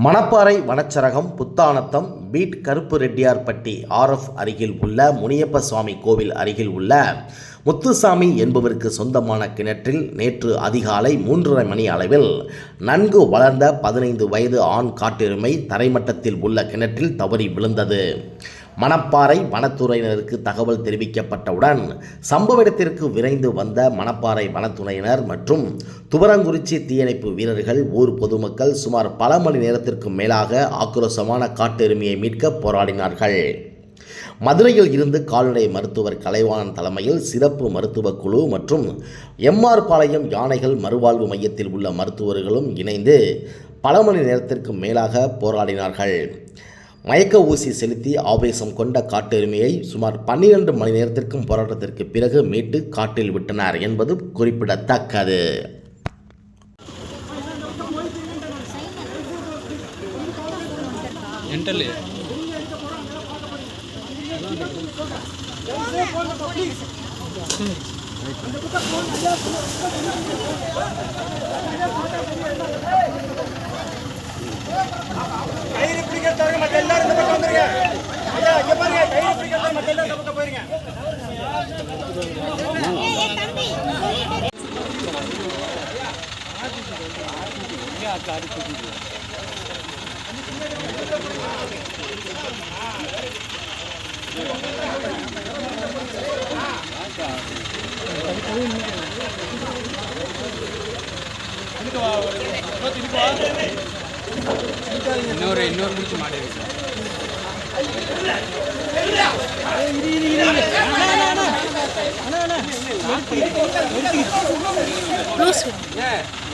Manapparai வனச்சரகம் Puthanatham beat கருப்பு Rettiyarpatti RF அருகில் உள்ள முனியப்ப சுவாமி கோவில் அருகில் உள்ள முத்துசாமி என்பவருக்கு சொந்தமான கிணற்றில் நேற்று அதிகாலை 3:30 மணி அளவில் நன்கு வளர்ந்த 15 வயது ஆண் காட்டெருமை தரைமட்டத்தில் உள்ள கிணற்றில் தவறி விழுந்தது. மணப்பாறை வனத்துறையினருக்கு தகவல் தெரிவிக்கப்பட்டவுடன் சம்பவ இடத்திற்கு விரைந்து வந்த மணப்பாறை வனத்துறையினர் மற்றும் துவரங்குறிச்சி தீயணைப்பு வீரர்கள் ஊர் பொதுமக்கள் சுமார் பல மணி நேரத்திற்கு மேலாக ஆக்ரோஷமான காட்டெருமையை மீட்க போராடினார்கள். மதுரையில் இருந்து கால்நடை மருத்துவர் கலைவாணன் தலைமையில் சிறப்பு மருத்துவ குழு மற்றும் MR பாளையம் யானைகள் மறுவாழ்வு மையத்தில் உள்ள மருத்துவர்களும் இணைந்து பல மணி நேரத்திற்கு மேலாக போராடினார்கள். மயக்க ஊசி செலுத்தி ஆவேசம் கொண்ட காட்டெருமையை சுமார் 12 மணி நேரத்திற்கும் போராட்டத்திற்கு பிறகு மீட்டு காட்டில் விட்டனர் என்பது குறிப்பிடத்தக்கது. கயிறு பிடிக்கிறத மற்ற எல்லாரும் இந்த பக்கம் வந்துருங்க. ஐயா இங்க பாருங்க, கயிறு பிடிக்கிறத மற்ற எல்லாரும் இந்த பக்கம் போயிருங்க. இன்னொரு முடிச்சு மாட்டேன்.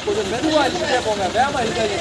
கொஞ்சம் மெதுவா இருந்துட்டே போங்க, வேகமா இருக்காது.